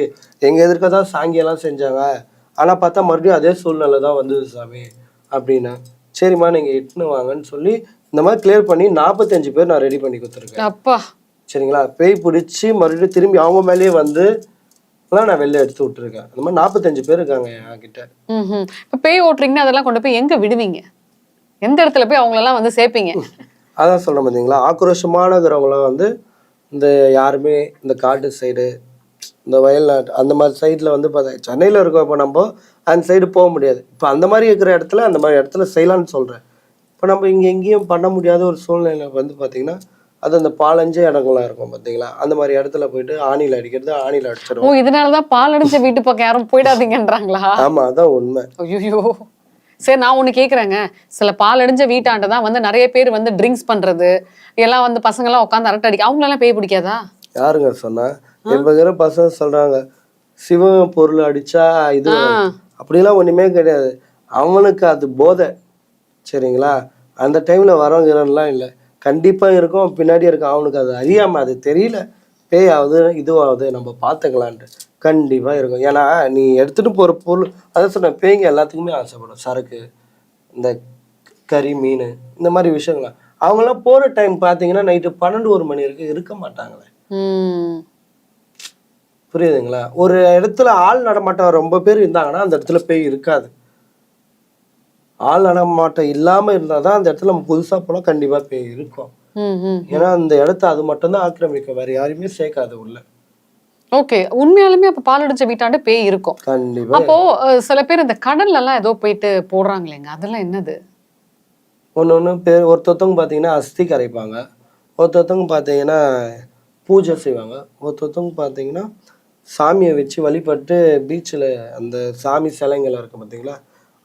எங்கள் எதிர்க்க தான் சாங்கியெல்லாம் செஞ்சாங்க, ஆனால் பார்த்தா மறுபடியும் அதே சூழ்நிலை தான் வந்தது சாமி அப்படின்னு. சரிம்மா நீங்கள் இட்டுன்னு வாங்கன்னு சொல்லி இந்த மாதிரி கிளியர் பண்ணி 45 பேர் நான் ரெடி பண்ணி கொடுத்துருக்கேன். அப்பா, சரிங்களா? பேய் பிடிச்சி மறுபடியும் திரும்பி அவங்க மேலேயே வந்து நான் வெளில எடுத்து விட்டுருக்கேன். அந்த மாதிரி 45 பேர் இருக்காங்க என்கிட்ட. இப்போ பேய் ஓட்டுறீங்கன்னா அதெல்லாம் கொண்டு போய் எங்க விடுவீங்க? எந்த இடத்துல போய் அவங்களெல்லாம் வந்து சேர்ப்பீங்க? அதான் சொல்கிறேன் பார்த்தீங்களா, ஆக்ரோஷமானங்கிறவங்களாம் வந்து இந்த யாருமே இந்த காட்டு சைடு, இந்த வயல்நாட்டு அந்த மாதிரி சைடில் வந்து பார்த்தா சென்னையில் இருக்கோம். இப்போ நம்ம அந்த சைடு போக முடியாது. இப்போ அந்த மாதிரி இருக்கிற இடத்துல அந்த மாதிரி இடத்துல செய்யலான்னு சொல்கிறேன். இப்போ நம்ம இங்கே எங்கேயும் பண்ண முடியாத ஒரு சூழ்நிலை வந்து பார்த்திங்கன்னா அது அந்த பாலஞ்ச இடங்கள்லாம் இருக்கும் பார்த்தீங்களா, அந்த மாதிரி இடத்துல போயிட்டு ஆணியில் அடிக்கிறது, ஆணியில் அடிச்சிடும். இதனாலதான் பால் அடிச்ச வீட்டு பக்கம் யாரும் போயிடாதீங்கன்றாங்களா? ஆமாம், அதான் உண்மை. ஐயோ, சரி நான் ஒண்ணு கேக்குறேங்க. சில பால் அடிஞ்ச வீட்டாண்டதான் வந்து நிறைய பேர் வந்து ட்ரிங்க்ஸ் பண்றது எல்லாம் வந்து பசங்க எல்லாம் உட்காந்து அரட்டை அடிக்க, அவங்களெல்லாம் பேய் பிடிக்காதா? யாருங்க சொன்னா? இப்ப பசங்க சொல்றாங்க சிவன் பொருள் அடிச்சா இது, அப்படிலாம் ஒண்ணுமே கிடையாது. அவனுக்கு அது போதை, சரிங்களா? அந்த டைம்ல வரவங்கிறலாம் இல்லை, கண்டிப்பா இருக்கும், பின்னாடி இருக்கும். அவனுக்கு அது அறியாம, அது தெரியல, பேய் ஆகுது இதுவாகுது நம்ம பார்த்துக்கலான்ட்டு கண்டிப்பா இருக்கும். ஏன்னா நீ எடுத்துட்டு போற பொருள், அதான் சொன்ன, பேய்ங்க எல்லாத்துக்குமே ஆசைப்படும். சரக்கு, இந்த கறி, மீன், இந்த மாதிரி விஷயங்கள்லாம். அவங்கெல்லாம் போற டைம் பார்த்தீங்கன்னா நைட்டு 12-1 மணி வரைக்கும் இருக்க மாட்டாங்களே. புரியுதுங்களா? ஒரு இடத்துல ஆள் நடமாட்டம் ரொம்ப பேர் இருந்தாங்கன்னா அந்த இடத்துல பேய் இருக்காது. ஆள் நடமாட்டம் இல்லாம இருந்தாதான் அந்த இடத்துல நம்ம புதுசா போனா கண்டிப்பா பேய் இருக்கும். ஏன்னா அந்த இடத்த அது மட்டும்தான் ஆக்கிரமிக்கும், வேற யாருமே சேர்க்காது உள்ள. ஓகே, உண்மையாலுமே அப்ப பால் அடிச்ச வீட்டாண்டு பேய் இருக்கும் கண்டிப்பா. அப்போ சில பேர் இந்த கடல்ல எல்லாம் ஏதோ போயிட்டு போடுறாங்களேங்க, அதெல்லாம் என்னது? ஒன்று பேர் ஒருத்தவங்க பார்த்தீங்கன்னா அஸ்தி கரைப்பாங்க, ஒருத்தவங்க பார்த்தீங்கன்னா பூஜை செய்வாங்க, ஒருத்தவங்க பார்த்தீங்கன்னா சாமியை வச்சு வழிபட்டு பீச்சில் அந்த சாமி சிலைங்கள் இருக்கும் பார்த்தீங்களா,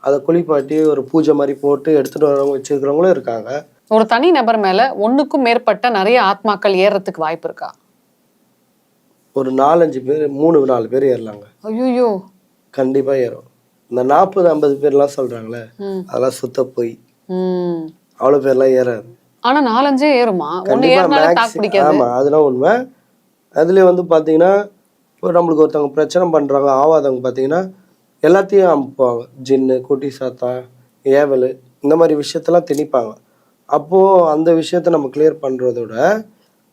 அதை குளிப்பாட்டி ஒரு பூஜை மாதிரி போட்டு எடுத்துகிட்டு வரவங்க வச்சுருக்கிறவங்களும் இருக்காங்க. ஒரு தனி நபர் மேல ஒன்றுக்கும் மேற்பட்ட நிறைய ஆத்மாக்கள் ஏறதுக்கு வாய்ப்பு இருக்கா? ஒரு 4-5 பேர், 3-4 பேர் ஏறலாங்க. ஐயோ, கண்டிப்பாக ஏறும். இந்த 40-50 பேர்லாம் சொல்கிறாங்களே, அதெல்லாம் சுத்த போய் அவ்வளோ பேர்லாம் ஏறாது. ஆனா 4-5 ஏறுமா? ஆமா, அதெல்லாம் உண்மை. அதுலேயே வந்து பார்த்தீங்கன்னா இப்போ நம்மளுக்கு ஒருத்தவங்க பிரச்சனை பண்ணுறாங்க ஆவாதவங்க பார்த்தீங்கன்னா எல்லாத்தையும் அனுப்புவாங்க. ஜின்னு, குட்டி சாத்தான், ஏவல், இந்த மாதிரி விஷயத்தெல்லாம் திணிப்பாங்க. அப்போது அந்த விஷயத்த நம்ம கிளியர் பண்ணுறதோட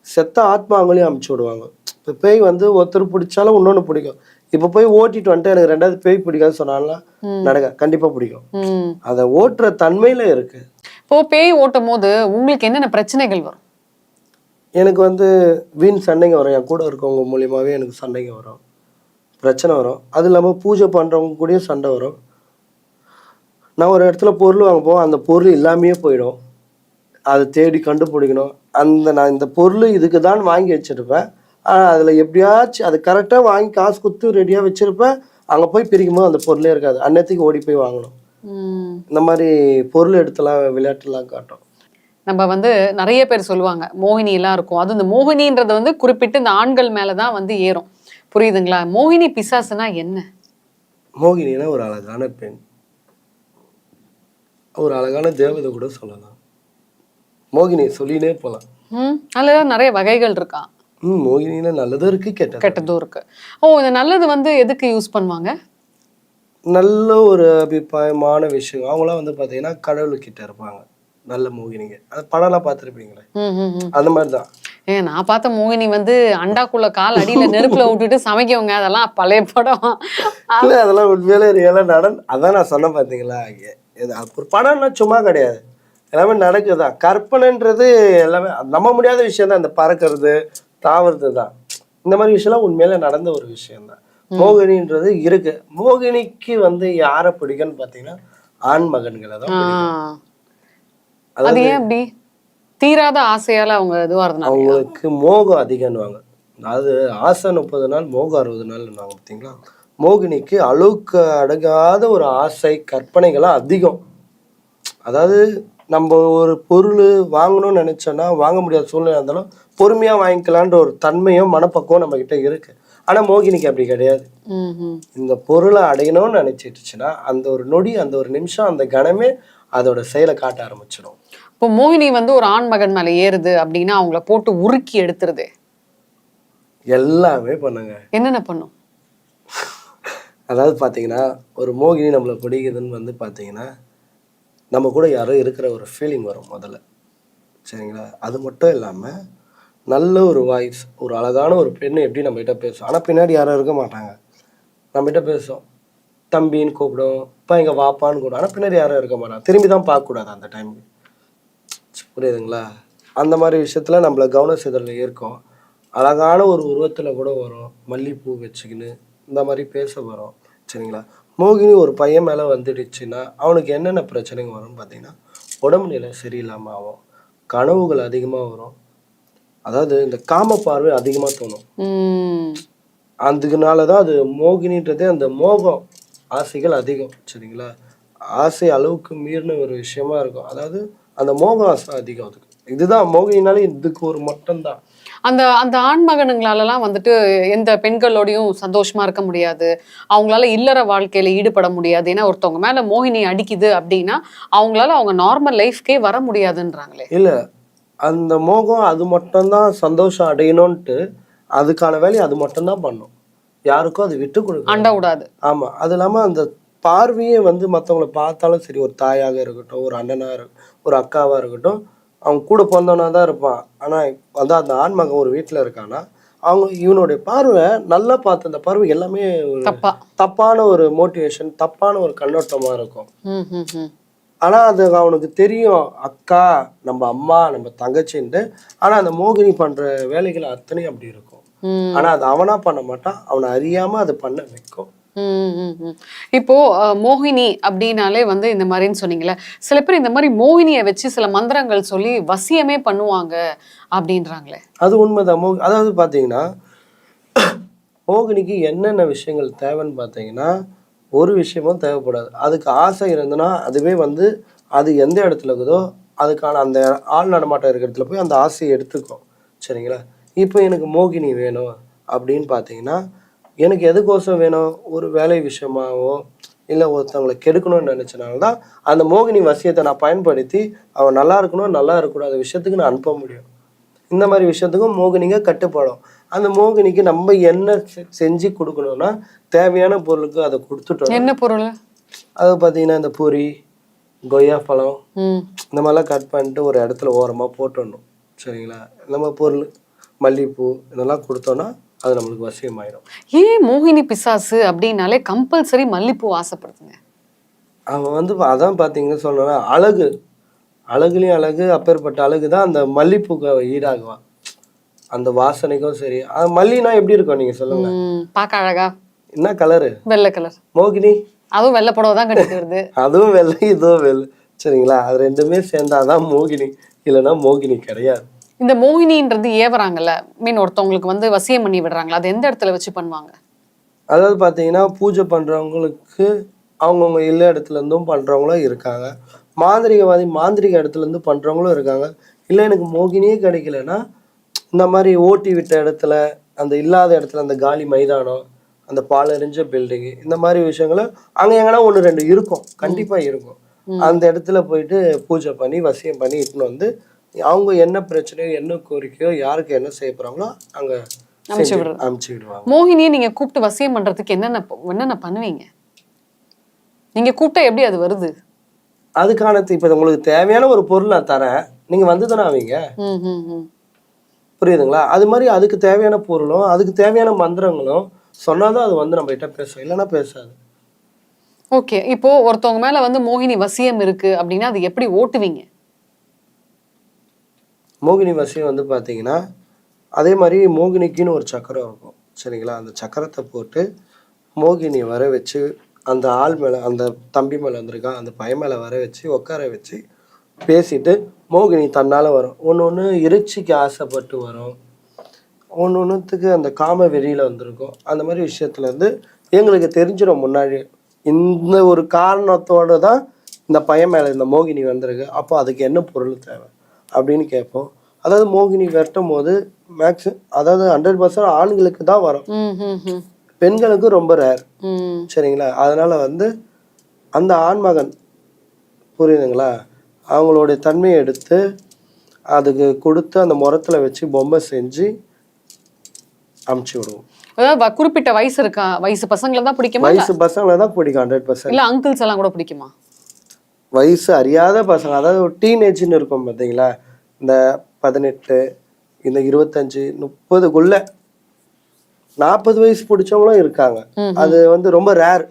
செத்த ஆத்மாங்களையும் அமுச்சு விடுவாங்க. இப்போ பேய் வந்து ஒருத்தர் பிடிச்சாலும் இன்னொன்று பிடிக்கும். இப்ப போய் ஓட்டிட்டு வந்துட்டு எனக்கு ரெண்டாவது பேய் பிடிக்காது சொன்னாலாம் நடக்க கண்டிப்பா பிடிக்கும். அதை ஓட்டுற தன்மையில இருக்கு. இப்போ பேய் ஓட்டும் போது உங்களுக்கு என்னென்ன பிரச்சனைகள் வரும்? எனக்கு வந்து வீண் சண்டைங்க வரும். என் கூட இருக்கவங்க மூலியமாவே எனக்கு சண்டைங்க வரும், பிரச்சனை வரும். அது இல்லாம பூஜை பண்றவங்க கூடயும் சண்டை வரும். நான் ஒரு இடத்துல பொருள் வாங்க போவோம், அந்த பொருள் இல்லாமையே போயிடும். அதை தேடி கண்டுபிடிக்கணும். நான் இந்த பொருள் இதுக்கு தான் வாங்கி வச்சிருப்பேன். அதில் எப்படியாச்சும் அது கரெக்டாக வாங்கி காசு கொடுத்து ரெடியாக வச்சிருப்பேன். அங்கே போய் பிரிக்கும் போது அந்த பொருளே இருக்காது. அன்னத்துக்கு ஓடி போய் வாங்கணும். இந்த மாதிரி பொருள் எடுத்துலாம் விளையாட்டுலாம் காட்டும். நம்ம வந்து நிறைய பேர் சொல்லுவாங்க மோகினி எல்லாம் இருக்கும். அது இந்த மோகினின்றது வந்து குறிப்பிட்டு இந்த ஆண்கள் மேலதான் வந்து ஏறும். புரியுதுங்களா? மோகினி பிசாசுனா என்ன? மோகினினா ஒரு அழகான பெண், ஒரு அழகான தேவதை கூட சொல்லலாம். மோகினி சொல்லினே போலாம். அதுல நிறைய வகைகள் இருக்கா? மோகினியில நல்லதும் இருக்கு, கெட்டதும் இருக்கு. இந்த நல்லது வந்து எதுக்கு யூஸ் பண்ணுவாங்க? நல்ல ஒரு அபிப்பிராயமான விஷயம். அவங்களாம் வந்து பாத்தீங்கன்னா கடவுள்கிட்ட இருப்பாங்க, நல்ல மோகினிங்க. அது படம்லாம் பார்த்துருப்பீங்களே, அந்த மாதிரிதான். நான் பார்த்த மோகினி வந்து அண்டாக்குள்ள கால் அடியில நெருப்புல விட்டுட்டு சமைக்கவங்க. அதெல்லாம் பழைய படம். அதெல்லாம் உண்மையிலே ரியலா அதான் நான் சொன்னேன் பாத்தீங்களா. ஒரு படம்னா சும்மா கிடையாது, எல்லாமே நடக்குதுதான். கற்பனைன்றது எல்லாமே நம்ப முடியாத விஷயம் தான். இந்த பறக்கிறது தாவறது தான், இந்த மாதிரி விஷயம்லாம் உண்மையில நடந்த ஒரு விஷயம் தான். மோகினின்றது இருக்கு. மோகினிக்கு வந்து யாரை பிடிக்கும்னு பாத்தீங்கன்னா ஆண் மகன்களை தான் பிடிக்கும். அது ஏன் அப்படி? தீராத ஆசையால அவங்க இதுவா இருந்தாங்க. அவங்களுக்கு மோகம் அதிகம்னுவாங்க. அதாவது ஆசை 30 நாள், மோகம் 60 நாள் பார்த்தீங்களா. மோகினிக்கு அளவுக்கு அடங்காத ஒரு ஆசை, கற்பனைகள்லாம் அதிகம். அதாவது நம்ம ஒரு பொருள் வாங்கணும்னு நினைச்சோன்னா வாங்க முடியாத சூழ்நிலை இருந்தாலும் பொறுமையா வாங்கிக்கலான்ற ஒரு தன்மையும் மனப்பக்குவம் நம்ம கிட்ட இருக்கு. ஆனா மோகினிக்கு அப்படி கிடையாது. இந்த பொருளை அடையணும்னு நினைச்சிட்டுச்சுன்னா அந்த ஒரு நொடி, அந்த ஒரு நிமிஷம், அந்த கணமே அதோட செயலை காட்ட ஆரம்பிச்சிடும். இப்போ மோகினி வந்து ஒரு ஆண் மகன் மேல ஏறுது அப்படின்னா அவங்கள போட்டு உருக்கி எடுத்துருது. எல்லாமே பண்ணுங்க. என்னென்ன பண்ணும்? அதாவது பாத்தீங்கன்னா ஒரு மோகினி நம்மளை பிடிக்குதுன்னு வந்து பாத்தீங்கன்னா நம்ம கூட யாரோ இருக்கிற ஒரு ஃபீலிங் வரும் முதல்ல, சரிங்களா. அது மட்டும் இல்லாம நல்ல ஒரு வாய்ஸ், ஒரு அழகான ஒரு பெண்ணு எப்படி நம்ம கிட்ட பேசும். ஆனா பின்னாடி யாரும் இருக்க மாட்டாங்க, நம்ம கிட்ட பேசும். தம்பின்னு கூப்பிடும், இப்போ இங்கே வாப்பான்னு கூப்பிடும். ஆனால் பின்னாடி யாரும் இருக்க மாட்டாங்க, திரும்பி தான் பார்க்கக்கூடாது அந்த டைமுக்கு. புரியுதுங்களா? அந்த மாதிரி விஷயத்தில் நம்மள கவன சிதறல் இருக்கும். அழகான ஒரு உருவத்தில் கூட வரும், மல்லிப்பூ வச்சுக்கின்னு இந்த மாதிரி பேச வரும், சரிங்களா. மோகினி ஒரு பையன் மேலே வந்துடுச்சுன்னா அவனுக்கு என்னென்ன பிரச்சனைங்க வரும்னு பார்த்தீங்கன்னா உடம்பு நிலை சரியில்லாமல் ஆகும், கனவுகள் அதிகமாக வரும். அதாவது இந்த காம பார்வை அதிகமாக தோணும். அதுக்குனால தான் அது மோகினின்றதே, அந்த மோகம், ஆசைகள் அதிகம், சரிங்களா. ஆசை அளவுக்கு மீறின ஒரு விஷயமா இருக்கும். அதாவது அந்த மோகம் ஆசை அதிகம். அதுக்கு இதுதான் மோகினினாலே இதுக்கு ஒரு மட்டும்தான். அந்த அந்த ஆண் மகனுங்களாலலாம் வந்துட்டு எந்த பெண்களோடையும் சந்தோஷமா இருக்க முடியாது, அவங்களால இல்லற வாழ்க்கையில ஈடுபட முடியாது. ஏன்னா ஒருத்தவங்க மேல மோகினி அடிக்குது அப்படின்னா அவங்களால அவங்க நார்மல் லைஃப்கே வர முடியாதுன்றாங்களே. இல்ல, அந்த மோகம் அது மட்டும்தான் சந்தோஷம் அடையணும்ட்டு அதுக்கான வேலையை அது மட்டும்தான் பண்ணும். யாருக்கும் அது விட்டு கொடுக்க அண்ட விடாது. ஆமா. அது இல்லாம அந்த பார்வையே வந்து மற்றவங்களை பார்த்தாலும் சரி, ஒரு தாயாக இருக்கட்டும், ஒரு அண்ணனா ஒரு அக்காவா இருக்கட்டும், அவங்க கூட பிறந்தவனா தான் இருப்பான். ஆனா வந்து அந்த ஆண்மகன் ஒரு வீட்டுல இருக்கான்னா அவங்க இவனுடைய பார்வை நல்லா பார்த்து அந்த பார்வை எல்லாமே ஒரு தப்பான ஒரு மோட்டிவேஷன், தப்பான ஒரு கண்ணோட்டமா இருக்கும். ஆனா அது அவனுக்கு தெரியும், அக்கா, நம்ம அம்மா, நம்ம தங்கச்சின்ட்டு. ஆனா அந்த மோகினி பண்ற வேலைகள் அத்தனையும் அப்படி இருக்கும். ஆனா அது அவனா பண்ண மாட்டான், அவனை அறியாம அதை பண்ண வைக்கும். இப்போ மோகினி அப்படின்னாலே வந்து இந்த மாதிரின்னு சொன்னீங்களே, சில பேர் இந்த மாதிரி மோகினியை வச்சு சில மந்திரங்கள் சொல்லி வசியமே பண்ணுவாங்க அப்படின்றாங்களே. அது உண்மைதான். அதாவது பாத்தீங்கன்னா மோகினிக்கு என்னென்ன விஷயங்கள் தேவைன்னு பாத்தீங்கன்னா ஒரு விஷயமும் தேவைப்படாது. அதுக்கு ஆசை இருந்ததுன்னா அதுவே வந்து அது எந்த இடத்துல இருக்குதோ அதுக்கான அந்த ஆள் நடமாட்டம் இருக்கிற இடத்துல போய் அந்த ஆசையை எடுத்துக்கும், சரிங்களா. இப்போ எனக்கு மோகினி வேணும் அப்படின்னு பார்த்தீங்கன்னா எனக்கு எதுக்கோசம் வேணும், ஒரு வேலை விஷயமாவோ இல்லை ஒருத்தவங்களை கெடுக்கணும்னு நினச்சனால்தான் அந்த மோகினி வசியத்தை நான் பயன்படுத்தி அவன் நல்லா இருக்கணும், நல்லா இருக்கக்கூடாத விஷயத்துக்கு நான் அனுப்ப முடியும். இந்த மாதிரி விஷயத்துக்கும் மோகினிங்க கட்டுப்படும். அந்த மோகினிக்கு நம்ம என்ன செஞ்சு கொடுக்கணும்னா தேவையான பொருளுக்கு அதை கொடுத்துட்டோம். என்ன பொருள்? அது பார்த்தீங்கன்னா இந்த பூரி, கொய்யா பழம், இந்த மாதிரிலாம் கட் பண்ணிட்டு ஒரு இடத்துல ஓரமாக போட்டுடணும், சரிங்களா. நம்ம பொருள் மல்லிகைப்பூ இதெல்லாம் கொடுத்தோன்னா அது நம்மளுக்கு வசியமாயிடும். ஏன் மோகினி பிசாசு அப்படின்னாலே கம்பல்சரி மல்லிப்பூ ஆசைப்படுதுங்க? அவன் வந்து அதான் பார்த்தீங்கன்னு சொன்னா அழகு, அழகுலயும் அழகு, அப்பேற்பட்ட அழகு தான் அந்த மல்லிப்பூக்கு ஈடாகுவான். அந்த வாசனைக்கும் சரி. மல்லினா எப்படி இருக்கும் நீங்க சொல்லுங்க? பார்க்க அழகா. என்ன கலரு? வெள்ளை கலர். மோகினி அதுவும் வெள்ளை புடவை தான் கட்டிட்டு வருது. அதுவும் வெள்ளை, இதுவும் வெள்ளை. சரிங்களா? அது ரெண்டுமே சேர்ந்தாதான் மோகினி, இல்லைன்னா மோகினி கிடையாது. இந்த மோகினின்றது ஏவறாங்கல்ல, ஒருத்தவங்களுக்கு வந்து வசியம் பண்ணி விடுறாங்களா, அது எந்த இடத்துல வச்சு பண்ணுவாங்க? அதாவது பார்த்தீங்கன்னா பூஜை பண்றவங்களுக்கு அவங்கவுங்க இல்ல இடத்துல இருந்தும் பண்றவங்களும் இருக்காங்க. மாந்திரிக இடத்துல இருந்து பண்றவங்களும் இருக்காங்க. இல்லை எனக்கு மோகினியே கிடைக்கலன்னா இந்த மாதிரி ஓட்டி விட்ட இடத்துல, அந்த இல்லாத இடத்துல, அந்த காலி மைதானம், அந்த பாலறிஞ்ச பில்டிங்கு, இந்த மாதிரி விஷயங்களும் அங்கே எங்கன்னா 1-2 இருக்கும், கண்டிப்பா இருக்கும். அந்த இடத்துல போயிட்டு பூஜை பண்ணி வசியம் பண்ணி இட்டுன்னு வந்து அவங்க என்ன பிரச்சனையோ என்ன கோரிக்கையோ யாருக்கு என்ன செய்ய போறாங்களோ அங்க அமுச்சு விடுவாங்க. மோகினியை நீங்க கூப்பிட்டு வசியம் பண்றதுக்கு என்னென்ன பண்ணுவீங்க? நீங்க கூப்பிட்டா எப்படி அது வருது? அதுக்கான இப்ப உங்களுக்கு தேவையான ஒரு பொருள் நான் தரேன், நீங்க வந்து தானே ஆவீங்க. புரியுதுங்களா? அது மாதிரி அதுக்கு தேவையான பொருளும் அதுக்கு தேவையான மந்திரங்களும் சொன்னாதான் அது வந்து நம்ம கிட்ட பேசும், இல்லைன்னா பேசாது. ஓகே, இப்போ ஒருத்தவங்க மேல வந்து மோகினி வசியம் இருக்கு அப்படின்னா அது எப்படி ஓட்டுவீங்க? மோகினி வசியம் வந்து பாத்தீங்கன்னா அதே மாதிரி மோகினிக்குன்னு ஒரு சக்கரம் இருக்கும், சரிங்களா? அந்த சக்கரத்தை போட்டு மோகினியை வர வச்சு அந்த ஆள் மேல, அந்த தம்பி மேல வந்திருக்கான் அந்த பையன் மேல வர வச்சு உட்கார வச்சு பேசிட்டு மோகினி தன்னால வரும். ஒன்று இறைச்சிக்கு ஆசைப்பட்டு வரும், ஒன்றுத்துக்கு அந்த காம வெறியில வந்திருக்கும். அந்த மாதிரி விஷயத்துல இருந்து எங்களுக்கு தெரிஞ்சிடும் முன்னாடி இந்த ஒரு காரணத்தோட தான் இந்த பையன் மேல இந்த மோகினி வந்திருக்கு, அப்போ அதுக்கு என்ன பொருள் தேவை அப்படின்னு கேட்போம். அதாவது மோகினி வெட்டும் போது அதாவது 100% ஆண்களுக்கு தான் வரும், பெண்களுக்கு ரொம்ப ரேர், சரிங்களா? அதனால வந்து அந்த ஆண்மகன், புரியுதுங்களா, அவங்களுடைய தன்மையை எடுத்து அதுக்கு கொடுத்து அந்த முறத்துல வச்சு பொம்மை செஞ்சு அமுச்சு விடுவோம். அதாவது குறிப்பிட்ட வயசு இருக்கா? வயசு பசங்களை தான் பிடிக்குமா? வயசு பசங்களை தான் பிடிக்கும் 100%. இல்ல அங்கிள்ஸ் எல்லாம் கூட பிடிக்குமா? வயசு அறியாத பசங்க, அதாவது ஒரு டீனேஜ்னு இருக்கும் பார்த்தீங்களா, இந்த 18, இந்த 25, 30க்குள்ள 40 வயசு பிடிச்சவங்களும் இருக்காங்க. அது வந்து ரொம்ப ரேர்.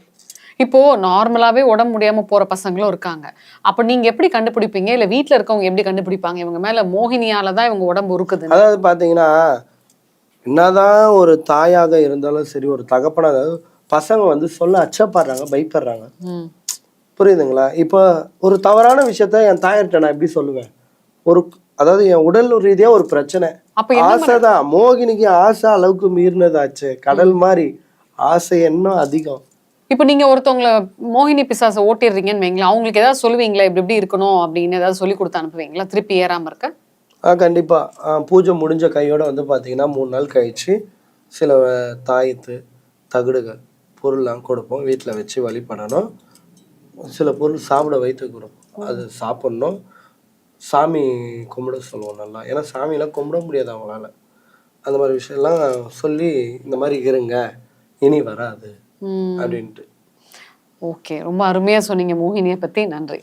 இப்போ நார்மலாவே உடம்பு முடியாம போற பசங்களும் இருக்காங்க. அப்ப நீங்க எப்படி கண்டுபிடிப்பீங்க? இல்ல வீட்டுல இருக்கவங்க எப்படி கண்டுபிடிப்பாங்க இவங்க மேல மோகினியாலதான் இவங்க உடம்பு இருக்குது? அதாவது பாத்தீங்கன்னா என்னதான் ஒரு தாயாக இருந்தாலும் சரி, ஒரு தகப்பனா பசங்க வந்து சொல்ல அச்சப்படுறாங்க, பயப்படுறாங்க. புரியுதுங்களா? இப்போ ஒரு தவறான விஷயத்த என் தாயார்கிட்ட நான் எப்படி சொல்லுவேன்? அதாவது என் உடல் ரீதியா ஒரு பிரச்சனை, ஆசைதான். மோகினிக்கு ஆசை அளவுக்கு மீறினதாச்சு, கடல் மாதிரி ஆசை இன்னும் அதிகம். இப்ப நீங்க ஒருத்தவங்களை மோகினி பிசாசை ஓட்டிடுறீங்கன்னு வைங்களா, அவங்களுக்கு ஏதாவது சொல்லுவீங்களா இப்படி இப்படி இருக்கணும் அப்படின்னு ஏதாவது சொல்லி கொடுத்து அனுப்புவீங்களா திருப்பி ஏறாம இருக்க? கண்டிப்பா. பூஜை முடிஞ்ச கையோட வந்து பாத்தீங்கன்னா 3 நாள் கழிச்சு சில தாயத்து தகடுகள் பொருள்லாம் கொடுப்போம், வீட்டுல வச்சு வழிபடணும். சில பொருள் சாப்பிட வைத்து கொடுப்போம், அது சாப்பிடணும். சாமி கும்பிட சொல்லுவோம் நல்லா, ஏன்னா சாமியெல்லாம் கும்பிட முடியாது அவங்களால. அந்த மாதிரி விஷயம்லாம் சொல்லி இந்த மாதிரி இருங்க இனி வராது அப்படின்ட்டு. ஓகே, ரொம்ப அருமையா சொன்னீங்க மோகினியை பத்தி. நன்றி.